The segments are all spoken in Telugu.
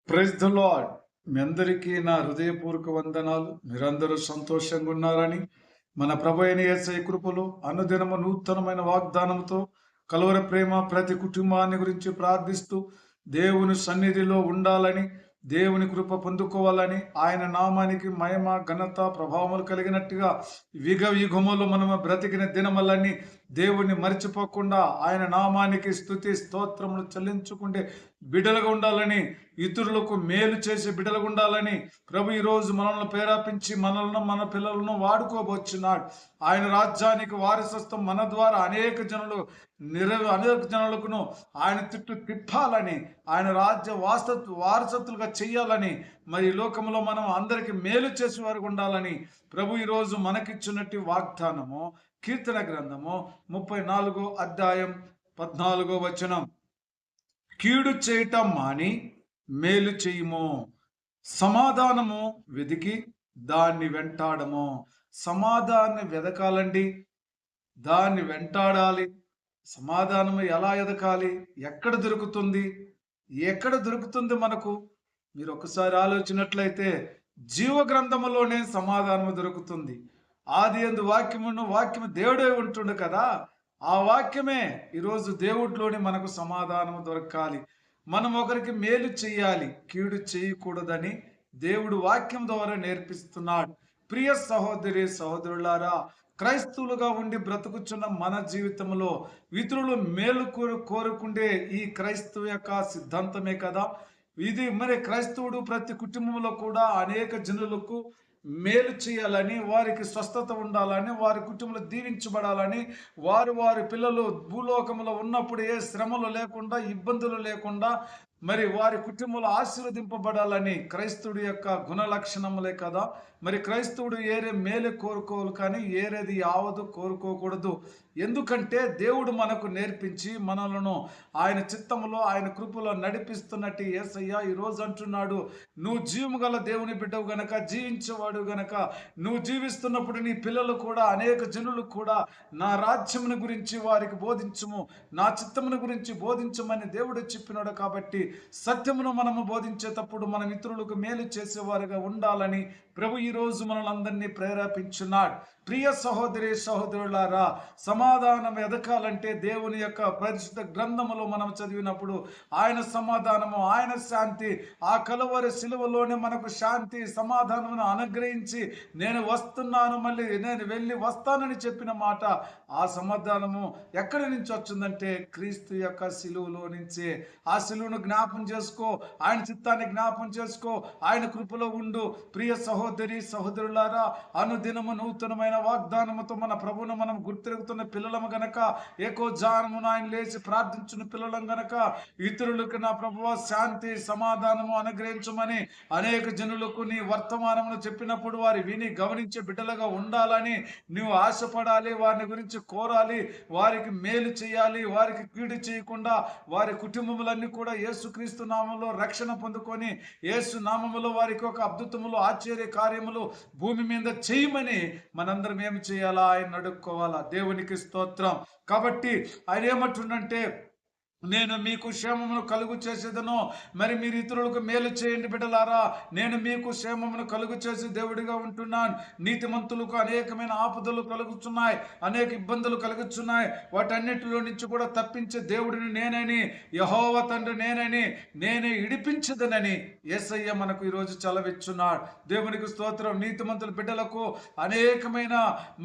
Praise the lord. మీ అందరికీ నా హృదయపూర్వక వందనాలు. మీరందరూ సంతోషంగా ఉన్నారని, మన ప్రభు అయిన యేసయ్య కృపలో అనుదినము నూతనమైన వాగ్దానంతో కలువరి ప్రేమ ప్రతి కుటుంబాన్ని గురించి ప్రార్థిస్తూ దేవుని సన్నిధిలో ఉండాలని, దేవుని కృప పొందుకోవాలని, ఆయన నామానికి మహిమ ఘనత ప్రభావములు కలిగినట్టుగా యుగ యుగములు మనము బ్రతికిన దినములన్నీ దేవుణ్ణి మర్చిపోకుండా ఆయన నామానికి స్తుతి స్తోత్రములు చెల్లించుకుంటే బిడ్డలుగా ఉండాలని, ఇతరులకు మేలు చేసే బిడ్డలుగా ఉండాలని ప్రభు ఈరోజు మనల్ని ప్రేరేపించి మనల్ని మన పిల్లలను వాడుకోబోచున్నాడు. ఆయన రాజ్యానికి వారసత్వం మన ద్వారా అనేక జనులకును ఆయన చుట్టూ తిప్పాలని, ఆయన రాజ్య వారసత్తులుగా చెయ్యాలని, మరి ఈ లోకంలో మనం అందరికి మేలు చేసే వారికి ఉండాలని ప్రభు ఈరోజు మనకిచ్చినట్టు వాగ్దానము కీర్తన గ్రంథము 34 అధ్యాయం 14 వచనం. కీడు చేయటం మాని మేలు చేయుము, సమాధానము వెదికి దాన్ని వెంటాడము. సమాధానాన్ని వెదకాలండి, దాన్ని వెంటాడాలి. సమాధానము ఎలా ఎదకాలి? ఎక్కడ దొరుకుతుంది? ఎక్కడ దొరుకుతుంది మనకు? మీరు ఒకసారి ఆలోచించినట్లయితే జీవ గ్రంథములోనే సమాధానము దొరుకుతుంది. ఆది యందు వాక్యము దేవుడే ఉంటుండు కదా. ఆ వాక్యమే ఈరోజు దేవుడిలోని మనకు సమాధానము దొరకాలి. మనం ఒకరికి మేలు చేయాలి, కీడు చేయకూడదని దేవుడు వాక్యం ద్వారా నేర్పిస్తున్నాడు. ప్రియ సహోదరి సహోదరులారా, క్రైస్తవులుగా ఉండి బ్రతుకుచున్న మన జీవితంలో ఇతరులు మేలు కోరుకుండే ఈ క్రైస్తవ యొక్క సిద్ధాంతమే కదా ఇది. మరి క్రైస్తవుడు ప్రతి కుటుంబంలో కూడా అనేక జనులకు మేలు చేయాలని, వారికి స్వస్థత ఉండాలని, వారి కుటుంబంలో దీవించబడాలని, వారి పిల్లలు భూలోకంలో ఉన్నప్పుడు ఏ శ్రమలు లేకుండా, ఇబ్బందులు లేకుండా, మరి వారి కుటుంబంలో ఆశీర్వదింపబడాలని క్రైస్తవుడి యొక్క గుణ లక్షణములే కదా. మరి క్రైస్తవుడు ఏరే మేలు కోరుకోవాలి, కానీ ఏరేది యావదు కోరుకోకూడదు. ఎందుకంటే దేవుడు మనకు నేర్పించి మనలను ఆయన చిత్తములో ఆయన కృపలో నడిపిస్తున్నట్టు యేసయ్య ఈరోజు అంటున్నాడు, నువ్వు జీవము గల దేవుని బిడ్డవు గనక, జీవించేవాడు గనక, నువ్వు జీవిస్తున్నప్పుడు నీ పిల్లలు కూడా, అనేక జనులు కూడా నా రాజ్యమును గురించి వారికి బోధించము, నా చిత్తమును గురించి బోధించమని దేవుడు చెప్పినాడు. కాబట్టి సత్యమును మనము బోధించేటప్పుడు మనం ఇతరులకు మేలు చేసేవారుగా ఉండాలని ప్రభు ఈరోజు మనల్ని అందరినీ ప్రేరేపించున్నాడు. ప్రియ సహోదరి సహోదరులారా, సమాధానం ఎదకాలంటే దేవుని యొక్క పరిశుద్ధ గ్రంథములో మనం చదివినప్పుడు ఆయన సమాధానము, ఆయన శాంతి, ఆ కలువరి సిలువలోనే మనకు శాంతి సమాధానమును అనుగ్రహించి నేను వస్తున్నాను, మళ్ళీ నేను వెళ్ళి వస్తానని చెప్పిన మాట, ఆ సమాధానము ఎక్కడి నుంచి వచ్చిందంటే క్రీస్తు యొక్క సిలువలో నుంచే. ఆ సిలువను జ్ఞాపం చేసుకో, ఆయన చిత్తాన్ని జ్ఞాపం చేసుకో, ఆయన కృపలో ఉండు. ప్రియ సహోదరి సహోదరులారా, అనుదినము నూతనమైన వాగ్దానముతో మన ప్రభువును మనం గుర్తిరుగుతున్న పిల్లలము గనక, ఏకోజానమున ఆయన లేచి ప్రార్థించిన పిల్లలం గనక, ఇతరులకు నా ప్రభువా శాంతి సమాధానము అనుగ్రహించమని అనేక జనులకు నీ వర్తమానమును చెప్పినప్పుడు వారి విని గమనించే బిడ్డలుగా ఉండాలని నువ్వు ఆశపడాలి, వారిని గురించి కోరాలి, వారికి మేలు చేయాలి, వారికి కీడు చేయకుండా వారి కుటుంబములన్నీ కూడా యేసుక్రీస్తు నామములో రక్షణ పొందుకొని, యేసు నామములో వారికి ఒక అద్భుతములు ఆశ్చర్య కార్యములు భూమి మీద చేయమని మనందరం ఏమి చేయాలా? ఆయన అడుక్కోవాలా. దేవునికి స్తోత్రం. కాబట్టి ఆయన ఏమంటుండంటే, నేను మీకు క్షేమమును కలుగు చేసేదను, మరి మీరు ఇతరులకు మేలు చేయండి బిడ్డలారా, నేను మీకు క్షేమమును కలుగు చేసి దేవుడిగా ఉంటున్నాను. నీతిమంతులకు అనేకమైన ఆపదలు కలుగుతున్నాయి, అనేక ఇబ్బందులు కలుగుతున్నాయి, వాటన్నిటిలో నుంచి కూడా తప్పించే దేవుడిని నేనని, యెహోవా తండ్రి నేనని, నేనే ఇడిపించదనని యేసయ్య మనకు ఈరోజు చలవిచ్చున్నాడు. దేవునికి స్తోత్రం. నీతిమంతుల బిడ్డలకు అనేకమైన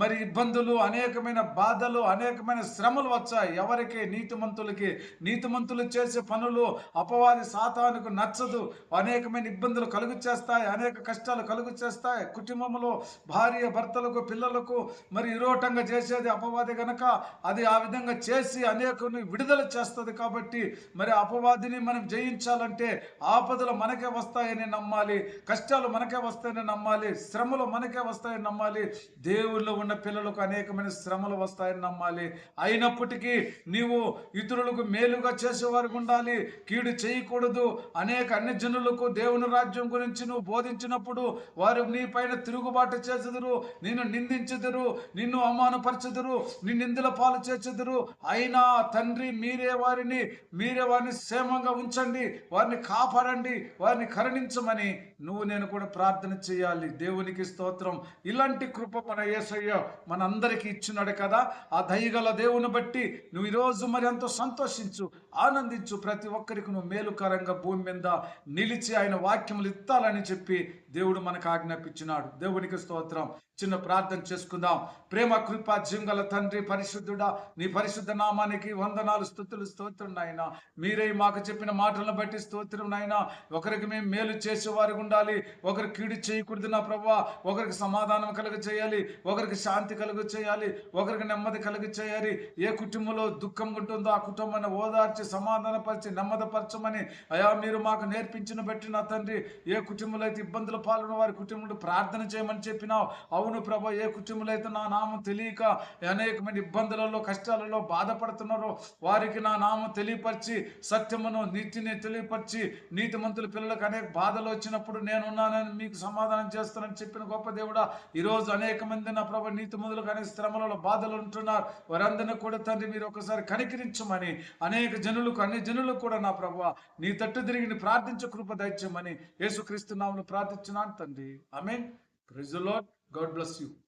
మరి ఇబ్బందులు, అనేకమైన బాధలు, అనేకమైన శ్రమలు వచ్చాయి. ఎవరికి? నీతిమంతులకి. నీతిమంతులు చేసే పనులు అపవాది సాతానుకు నచ్చదు. అనేకమైన ఇబ్బందులు కలుగు చేస్తాయి, అనేక కష్టాలు కలుగు చేస్తాయి. కుటుంబంలో భార్య భర్తలకు పిల్లలకు మరి ఇరోటంగా చేసేది అపవాది గనక, అది ఆ విధంగా చేసి అనేకుని విడుదల చేస్తుంది. కాబట్టి మరి అపవాదిని మనం జయించాలంటే ఆపదలు మనకే వస్తాయని నమ్మాలి, కష్టాలు మనకే వస్తాయని నమ్మాలి, శ్రమలు మనకే వస్తాయని నమ్మాలి. దేవుళ్ళో ఉన్న పిల్లలకు అనేకమైన శ్రమలు వస్తాయని నమ్మాలి. అయినప్పటికీ నీవు ఇతరులకు మేలుగా చేసేవారికి ఉండాలి, కీడు చేయకూడదు. అనేక అన్ని జనులకు దేవుని రాజ్యం గురించి నువ్వు బోధించినప్పుడు వారు నీ పైన తిరుగుబాటు చేసేదరు, నిన్ను నిందించెదరు, నిన్ను అవమానపరచెదరు, నీ నిందల పాలు చేసేదరు. అయినా తండ్రి మీరే వారిని క్షేమంగా ఉంచండి, వారిని కాపాడండి, వారిని వారిని కరుణించమని నువ్వు నేను కూడా ప్రార్థన చేయాలి. దేవునికి స్తోత్రం. ఇలాంటి కృప మన యేసయ్య మనందరికీ ఇచ్చినాడు కదా. ఆ దయగల దేవుని బట్టి నువ్వు ఈరోజు మరి ఎంతో సంతోషించు, ఆనందించు. ప్రతి ఒక్కరికి నువ్వు మేలుకరంగా భూమి మీద నిలిచి ఆయన వాక్యములు ఇత్తాలని చెప్పి దేవుడు మనకు ఆజ్ఞాపించినాడు. దేవునికి స్తోత్రం. చిన్న ప్రార్థన చేసుకుందాం. ప్రేమ కృప జీవంగల తండ్రి పరిశుద్ధుడా, నీ పరిశుద్ధ నామానికి వందనాలు, స్తుతులు, స్తోత్రం నాయన. మీరే మాకు చెప్పిన మాటలను బట్టి స్తోత్రం నాయన. ఒకరికి మేము మేలు చేసేవారికి ఉండాలి, ఒకరు కీడు చేయకూడదు నా ప్రభువా. ఒకరికి సమాధానం కలుగ చేయాలి, ఒకరికి శాంతి కలుగ చేయాలి, ఒకరికి నెమ్మది కలుగ చేయాలి. ఏ కుటుంబంలో దుఃఖం ఉంటుందో ఆ కుటుంబాన్ని ఓదార్చి సమాధానపరిచి నెమ్మదపరచమని అయా మీరు మాకు నేర్పించిన బట్టి నా తండ్రి. ఏ కుటుంబంలో అయితే ఇబ్బందులు పాల్గొన్న వారి కుటుంబంలో ప్రార్థన చేయమని చెప్పినావు. అవును ప్రభా, ఏ కుటుంబంలో అయితే నా నామం తెలియక అనేకమైన ఇబ్బందులలో కష్టాలలో బాధపడుతున్నారో వారికి నా నామం తెలియపరిచి సత్యమును నీతిని తెలియపరిచి నీతిమంతుల పిల్లలకు అనేక బాధలు వచ్చినప్పుడు నేనున్నానని మీకు సమాధానం చేస్తానని చెప్పిన గొప్ప దేవుడా, ఈరోజు అనేక మంది నా ప్రభా నీతిమంతులకు అనేక శ్రమలలో బాధలు ఉంటున్నారు. వారందరినీ కూడా తండ్రి మీరు ఒకసారి కనికరించమని, అనేక జనులకు అన్ని జనులకు కూడా నా ప్రభా నీ తట్టు తిరిగి ప్రార్థించే కృప దయచేయమని యేసుక్రీస్తు నామములో ప్రార్థించున్నాను తండ్రి. ఆమేన్. Praise the Lord. God bless you.